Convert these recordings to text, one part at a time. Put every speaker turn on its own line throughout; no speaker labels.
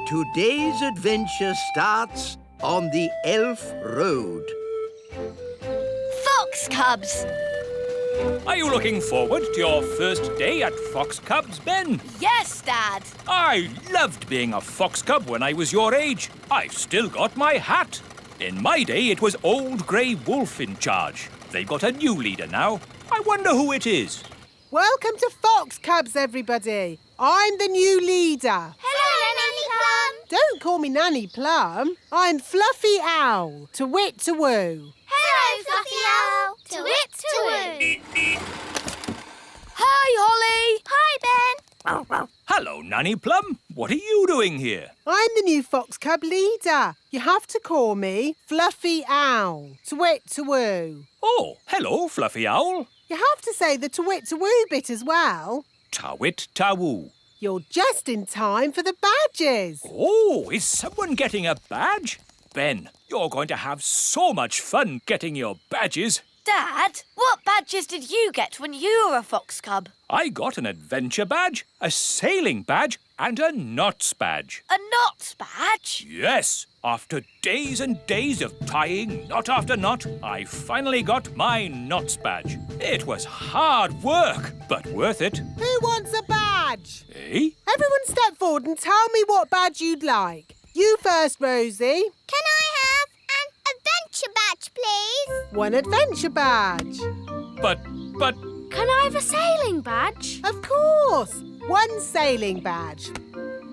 Today's adventure starts on the Elf Road.
Fox Cubs!
Are you looking forward to your first day at Fox Cubs, Ben?
Yes, Dad.
I loved being a fox cub when I was your age. I've still got my hat. In my day, it was Old Grey Wolf in charge. They've got a new leader now. I wonder who it is.
Welcome to Fox Cubs, everybody. I'm the new leader.
Hello, Nanny Plum.
Don't call me Nanny Plum. I'm Fluffy Owl, to wit to woo.
Hello, Fluffy Owl. To wit to woo. Hi, Holly. Hi, Ben.
Hello, Nanny Plum. What are you doing here?
I'm the new Fox Cub leader. You have to call me Fluffy Owl, to wit to woo.
Oh, hello, Fluffy Owl.
You have to say the to wit to woo bit as well.
Tawit Tawoo.
You're just in time for the badges.
Oh, is someone getting a badge? Ben, you're going to have so much fun getting your badges.
Dad, what badges did you get when you were a Fox Cub?
I got an adventure badge, a sailing badge, and a knots badge.
A knots badge?
Yes, after days and days of tying knot after knot, I finally got my knots badge. It was hard work, but worth it.
Who wants a badge?
Eh?
Everyone step forward and tell me what badge you'd like. You first, Rosie.
Can I have an adventure badge, please?
One adventure badge.
But...
Can I have a sailing badge?
Of course. One sailing badge.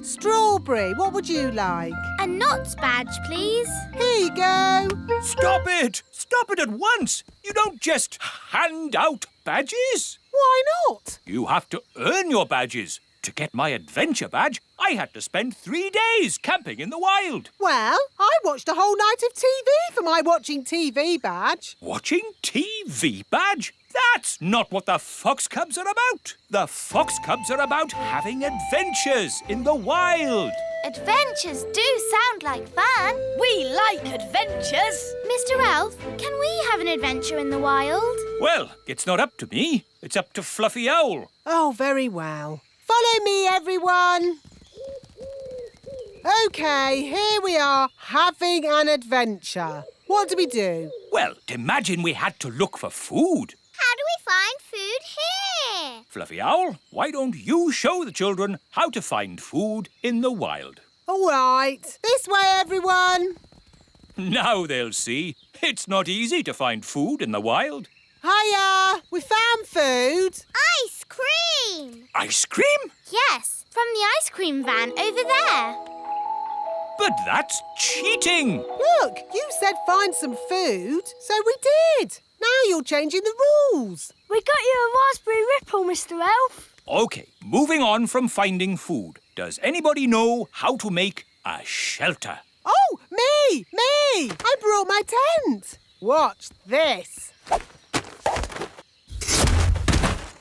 Strawberry, what would you like?
A knots badge, please.
Here you go.
Stop it! Stop it at once! You don't just hand out badges.
Why not?
You have to earn your badges. To get my adventure badge, I had to spend 3 days camping in the wild.
Well, I watched a whole night of TV for my watching TV badge.
Watching TV badge? That's not what the Fox Cubs are about. The Fox Cubs are about having adventures in the wild.
Adventures do sound like fun.
We like adventures.
Mr. Elf, can we have an adventure in the wild?
Well, it's not up to me. It's up to Fluffy Owl.
Oh, very well. Follow me, everyone. OK, here we are, having an adventure. What do we do?
Well, imagine we had to look for food.
How do we find food here?
Fluffy Owl, why don't you show the children how to find food in the wild?
All right. This way, everyone.
Now they'll see. It's not easy to find food in the wild.
Hiya! We found food.
Ice cream!
Ice cream?
Yes, from the ice cream van over there.
But that's cheating.
Look, you said find some food, so we did. Now you're changing the rules.
We got you a raspberry ripple, Mr. Elf.
OK, moving on from finding food. Does anybody know how to make a shelter?
Oh, me! I brought my tent. Watch this.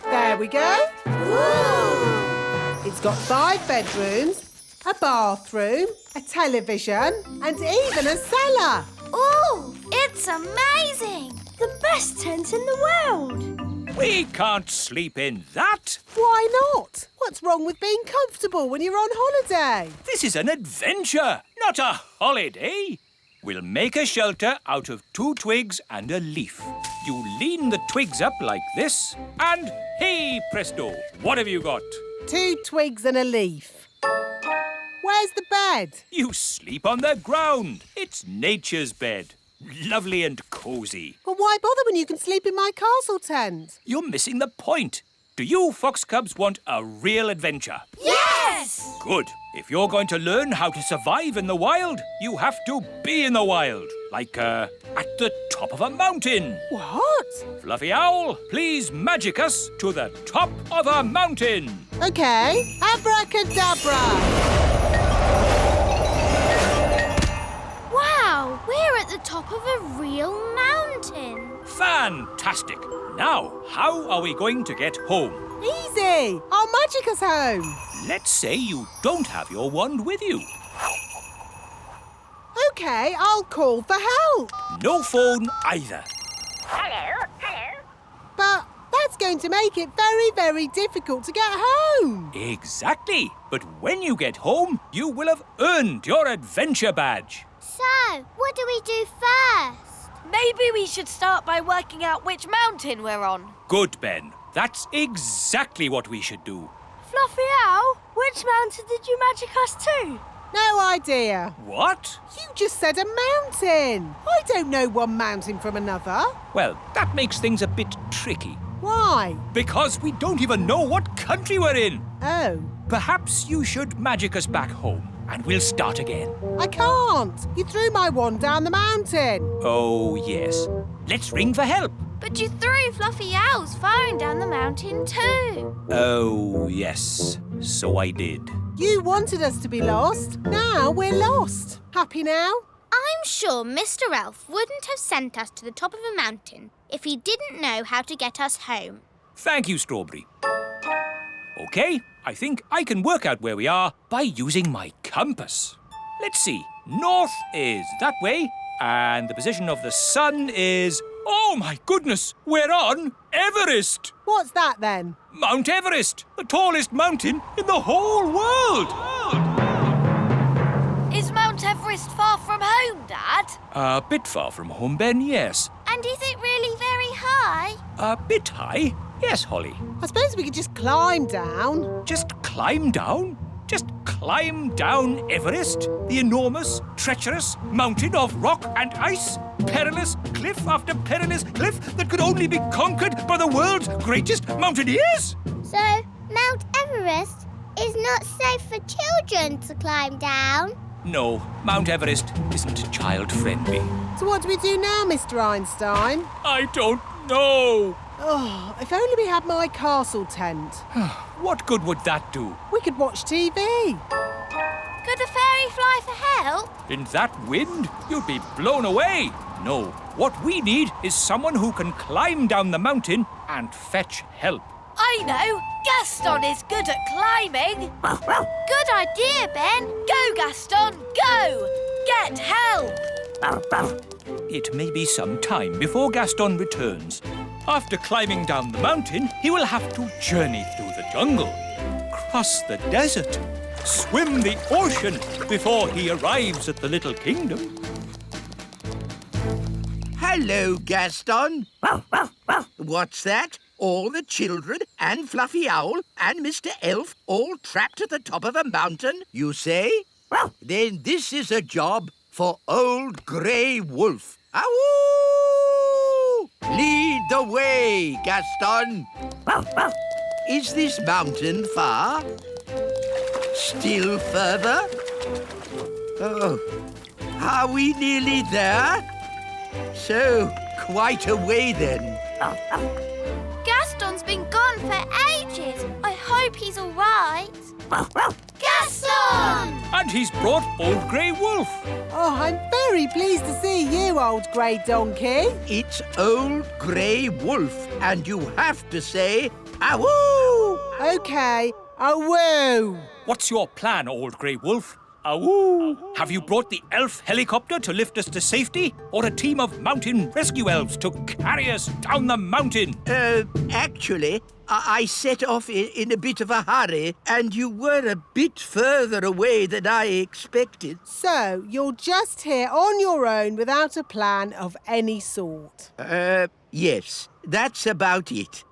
There we go.
Ooh.
It's got 5 bedrooms, a bathroom, a television, and even a cellar.
Ooh, it's amazing. The best tent in the world.
We can't sleep in that.
Why not? What's wrong with being comfortable when you're on holiday?
This is an adventure, not a holiday. We'll make a shelter out of 2 twigs and a leaf. You lean the twigs up like this, and hey presto, what have you got?
2 twigs and a leaf. Where's the bed?
You sleep on the ground. It's nature's bed. Lovely and cosy.
Well, why bother when you can sleep in my castle tent?
You're missing the point. Do you Fox Cubs want a real adventure?
Yes!
Good. If you're going to learn how to survive in the wild, you have to be in the wild. Like, at the top of a mountain.
What?
Fluffy Owl, please magic us to the top of a mountain.
OK, abracadabra.
Wow, we're at the top of a real mountain.
Fantastic. Now, how are we going to get home?
Easy. I'll magic us home.
Let's say you don't have your wand with you.
OK, I'll call for help.
No phone either.
Hello.
But that's going to make it very, very difficult to get home.
Exactly. But when you get home, you will have earned your adventure badge.
So, what do we do first?
Maybe we should start by working out which mountain we're on.
Good, Ben. That's exactly what we should do.
Fluffy Owl, which mountain did you magic us to?
No idea.
What?
You just said a mountain. I don't know one mountain from another.
Well, that makes things a bit tricky.
Why?
Because we don't even know what country we're in.
Oh,
Perhaps you should magic us back home, and we'll start again.
I can't. You threw my wand down the mountain.
Oh, yes. Let's ring for help.
But you threw Fluffy Owl's phone down the mountain too.
Oh, yes. So I did.
You wanted us to be lost. Now we're lost. Happy now?
I'm sure Mr. Elf wouldn't have sent us to the top of a mountain if he didn't know how to get us home.
Thank you, Strawberry. OK, I think I can work out where we are by using my compass. Let's see. North is that way, and the position of the sun is... Oh, my goodness! We're on Everest!
What's that then?
Mount Everest, the tallest mountain in the whole world!
Is Mount Everest far from home, Dad?
A bit far from home, Ben, yes.
And is it really very high?
A bit high? Yes, Holly.
I suppose we could just climb down.
Just climb down? Just climb down Everest, the enormous, treacherous mountain of rock and ice? Perilous cliff after perilous cliff that could only be conquered by the world's greatest mountaineers?
So, Mount Everest is not safe for children to climb down?
No, Mount Everest isn't child-friendly.
So what do we do now, Mr. Einstein?
I don't know.
Oh, if only we had my castle tent.
What good would that do?
We could watch TV.
Could a fairy fly for help?
In that wind, you'd be blown away. No, what we need is someone who can climb down the mountain and fetch help.
I know! Gaston is good at climbing!
Good idea, Ben.
Go, Gaston, go! Get help!
It may be some time before Gaston returns. After climbing down the mountain, he will have to journey through the jungle, cross the desert, swim the ocean before he arrives at the little kingdom.
Hello, Gaston. What's that? All the children and Fluffy Owl and Mr. Elf all trapped at the top of a mountain, you say? Then this is a job for Old Grey Wolf. Awoo! Lead the way, Gaston. Is this mountain far? Still further? Oh, are we nearly there? So, quite a way then.
Gaston's been gone for ages. I hope he's all right. Gaston!
And he's brought Old Grey Wolf.
Oh, I'm very pleased to see you, old grey donkey.
It's Old Grey Wolf, and you have to say, awoo!
OK, awoo.
What's your plan, Old Grey Wolf? Awoo! Have you brought the elf helicopter to lift us to safety, or a team of mountain rescue elves to carry us down the mountain?
Actually, I set off in a bit of a hurry, and you were a bit further away than I expected.
So, you're just here on your own without a plan of any sort.
Yes, that's about it.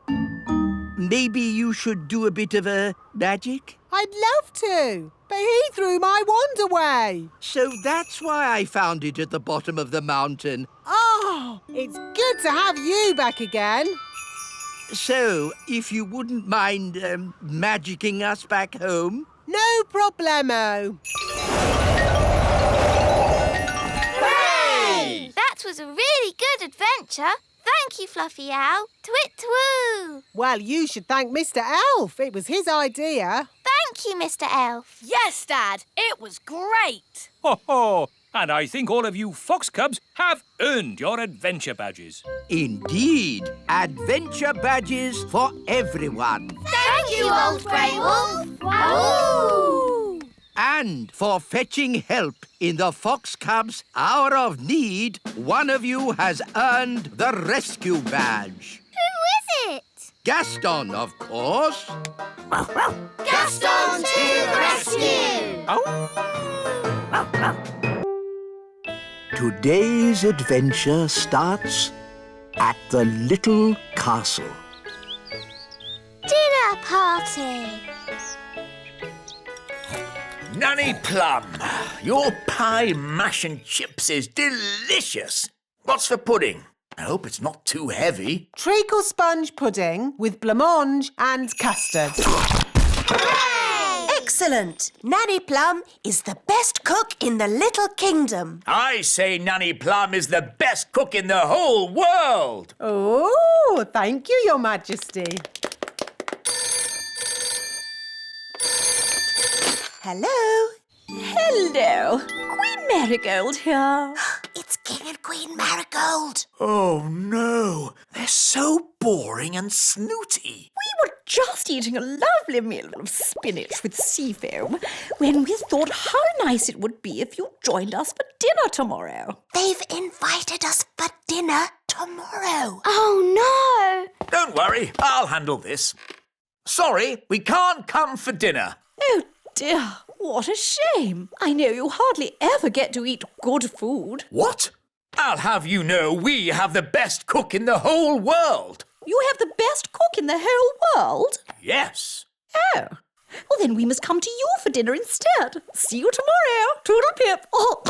Maybe you should do a bit of a magic?
I'd love to, but he threw my wand away.
So that's why I found it at the bottom of the mountain.
Oh, it's good to have you back again.
So, if you wouldn't mind magicking us back home?
No problemo.
Hooray! That was a really good adventure. Thank you, Fluffy Owl. Twit-twoo!
Well, you should thank Mr. Elf. It was his idea.
Thank you, Mr. Elf.
Yes, Dad, it was great!
Ho ho! And I think all of you fox cubs have earned your adventure badges.
Indeed, adventure badges for everyone.
Thank you, Old Grey Wolf. Wow!
And for fetching help in the Fox Cubs' hour of need, one of you has earned the rescue badge.
Who is it?
Gaston, of course.
Gaston to the rescue!
Today's adventure starts at the little castle.
Dinner party!
Nanny Plum, your pie, mash and chips is delicious. What's for pudding? I hope it's not too heavy.
Treacle sponge pudding with blancmange and custard.
Excellent! Nanny Plum is the best cook in the little kingdom.
I say Nanny Plum is the best cook in the whole world.
Oh, thank you, Your Majesty.
Hello?
Hello, Queen Marigold here.
It's King and Queen Marigold.
Oh no, they're so boring and snooty.
We were just eating a lovely meal of spinach with sea foam when we thought how nice it would be if you joined us for dinner tomorrow.
They've invited us for dinner tomorrow.
Oh no!
Don't worry, I'll handle this. Sorry, we can't come for dinner.
Oh dear, what a shame. I know you hardly ever get to eat good food.
What? I'll have you know we have the best cook in the whole world.
You have the best cook in the whole world?
Yes.
Oh. Well, then we must come to you for dinner instead. See you tomorrow. Toodle-pip. Oh.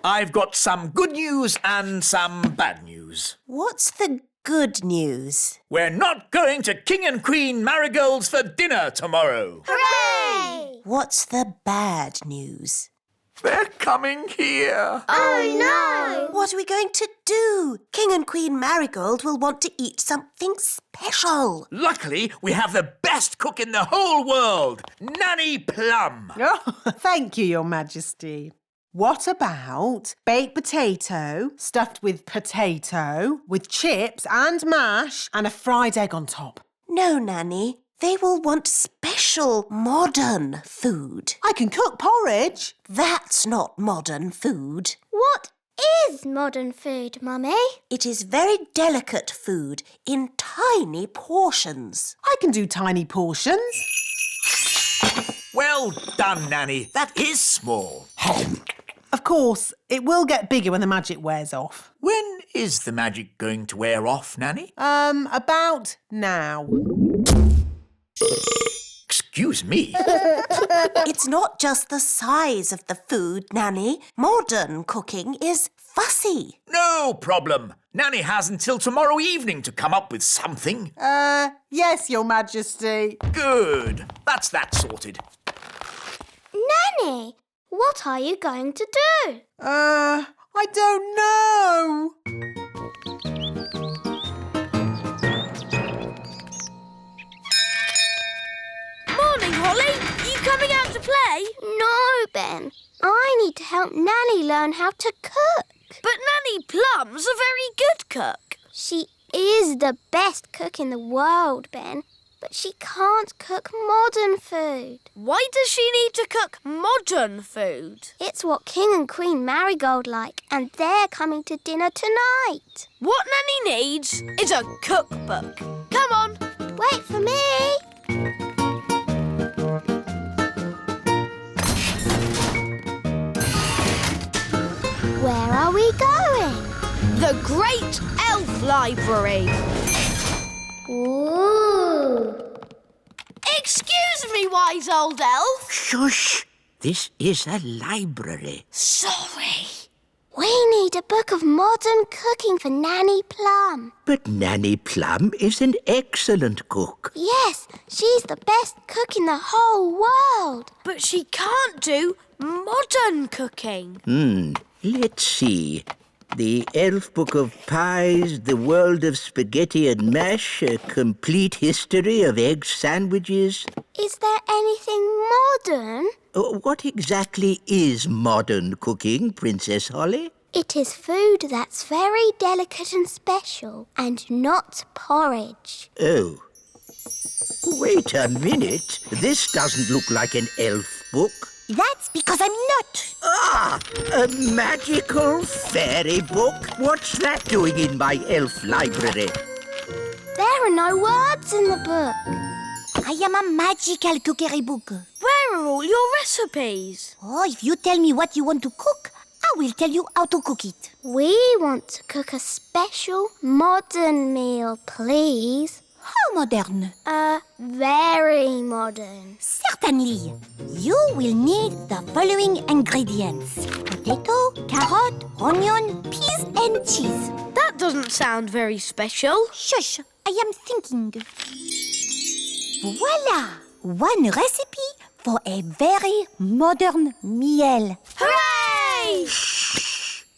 I've got some good news and some bad news.
What's the good news?
We're not going to King and Queen Marigold's for dinner tomorrow.
Hooray!
What's the bad news?
They're coming here.
Oh no!
What are we going to do? King and Queen Marigold will want to eat something special.
Luckily, we have the best cook in the whole world, Nanny Plum.
Oh, thank you, Your Majesty. What about baked potato stuffed with potato, with chips and mash and a fried egg on top?
No, Nanny. They will want special modern food.
I can cook porridge.
That's not modern food.
What is modern food, Mummy?
It is very delicate food in tiny portions.
I can do tiny portions.
Well done, Nanny. That is small.
Of course, it will get bigger when the magic wears off.
When is the magic going to wear off, Nanny?
About now.
Excuse me.
It's not just the size of the food, Nanny. Modern cooking is fussy.
No problem. Nanny has until tomorrow evening to come up with something.
Yes, Your Majesty.
Good. That's that sorted.
Nanny, what are you going to do?
I don't know.
Morning, Holly. Are you coming out to play?
No, Ben. I need to help Nanny learn how to cook.
But Nanny Plum's a very good cook.
She is the best cook in the world, Ben. But she can't cook modern food.
Why does she need to cook modern food?
It's what King and Queen Marigold like, and they're coming to dinner tonight.
What Nanny needs is a cookbook. Come on.
Wait for me. Where are we going?
The Great Elf Library.
Ooh.
Excuse me, wise old elf.
Shush! This is a library.
Sorry.
We need a book of modern cooking for Nanny Plum.
But Nanny Plum is an excellent cook.
Yes, she's the best cook in the whole world.
But she can't do modern cooking.
Let's see. The Elf Book of Pies, The World of Spaghetti and Mash, A Complete History of Egg Sandwiches.
Is there anything modern?
What exactly is modern cooking, Princess Holly?
It is food that's very delicate and special, and not porridge.
Oh. Wait a minute. This doesn't look like an elf book.
That's because I'm not.
Ah, a magical fairy book? What's that doing in my elf library?
There are no words in the book.
I am a magical cookery book.
Where are all your recipes?
Oh, if you tell me what you want to cook, I will tell you how to cook it.
We want to cook a special modern meal, please.
How modern?
Very modern.
Certainly. You will need the following ingredients. Potato, carrot, onion, peas and cheese.
That doesn't sound very special.
Shush, I am thinking. Voila! One recipe for a very modern meal.
Hooray!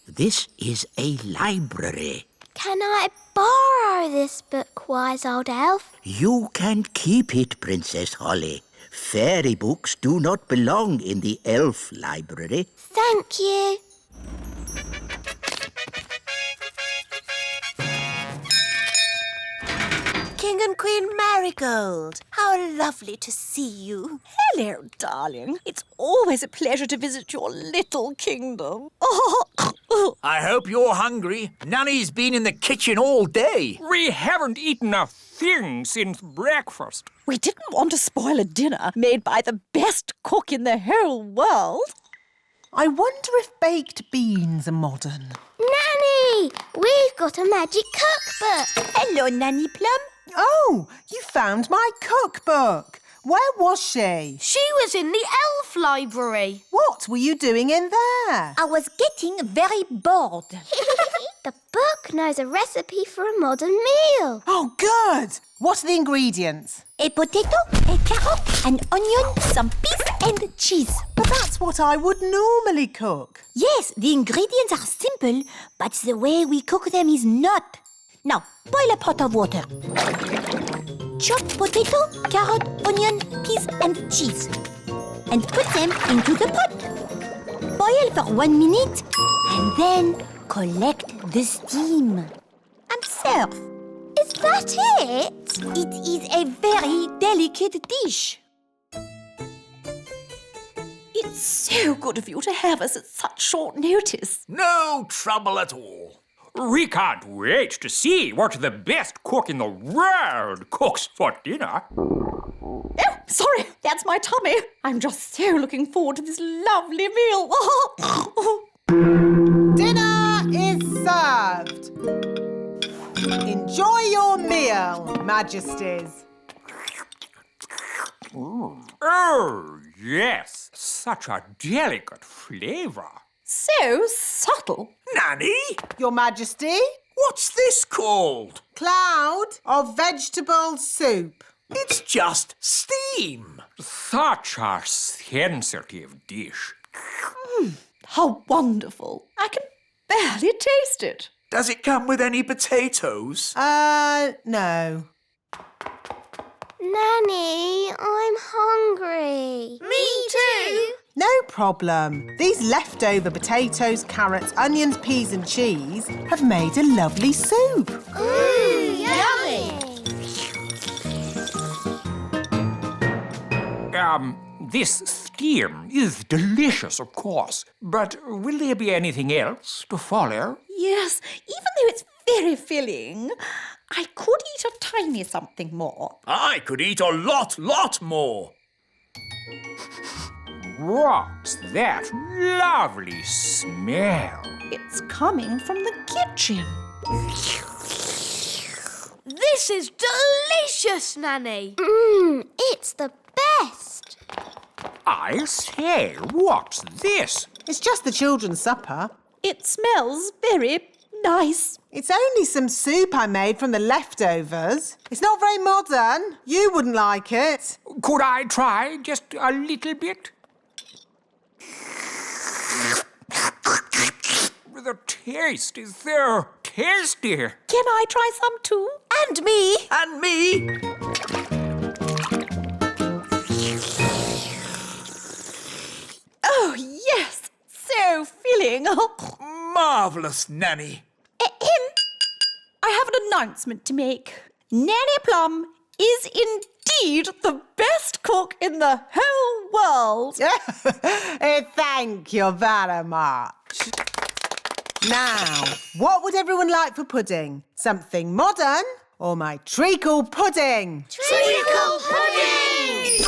This is a library.
Can I borrow this book, wise old elf?
You can keep it, Princess Holly. Fairy books do not belong in the elf library.
Thank you.
King and Queen Marigold, how lovely to see you.
Hello, darling. It's always a pleasure to visit your little kingdom.
I hope you're hungry. Nanny's been in the kitchen all day.
We haven't eaten a thing since breakfast.
We didn't want to spoil a dinner made by the best cook in the whole world.
I wonder if baked beans are modern.
Nanny, we've got a magic cookbook.
Hello, Nanny Plum.
Oh, you found my cookbook. Where was she?
She was in the elf library.
What were you doing in there?
I was getting very bored.
The book knows a recipe for a modern meal.
Oh, good. What are the ingredients?
A potato, a carrot, an onion, some peas and cheese.
But that's what I would normally cook.
Yes, the ingredients are simple, but the way we cook them is not. Now, boil a pot of water. Chop potato, carrot, onion, peas and cheese. And put them into the pot. Boil for 1 minute and then collect the steam. And serve.
Is that it?
It is a very delicate dish.
It's so good of you to have us at such short notice.
No trouble at all.
We can't wait to see what the best cook in the world cooks for dinner.
Oh, sorry, that's my tummy. I'm just so looking forward to this lovely meal.
Dinner is served. Enjoy your meal, Majesties.
Oh, yes, such a delicate flavour.
So subtle.
Nanny,
Your Majesty,
what's this called?
cloud of vegetable soup.
It's just steam.
Such a sensitive dish.
How wonderful. I can barely taste it.
Does it come with any potatoes?
No.
Nanny, I'm hungry.
Me too.
No problem. These leftover potatoes, carrots, onions, peas and cheese have made a lovely soup.
Yummy.
This steam is delicious, of course, but will there be anything else to follow?
Yes, even though it's very filling, I could eat a tiny something more.
I could eat a lot more.
What's that lovely smell?
It's coming from the kitchen.
This is delicious, Nanny.
It's the best.
I say, what's this?
It's just the children's supper.
It smells very nice.
It's only some soup I made from the leftovers. It's not very modern. You wouldn't like it.
Could I try just a little bit? The taste is so tasty.
Can I try some too?
And me.
And me.
Oh, yes. So filling.
Marvellous, Nanny.
I have an announcement to make. Nanny Plum is indeed the best cook in the whole world.
Thank you very much. Now, what would everyone like for pudding? Something modern or my treacle pudding?
Treacle pudding!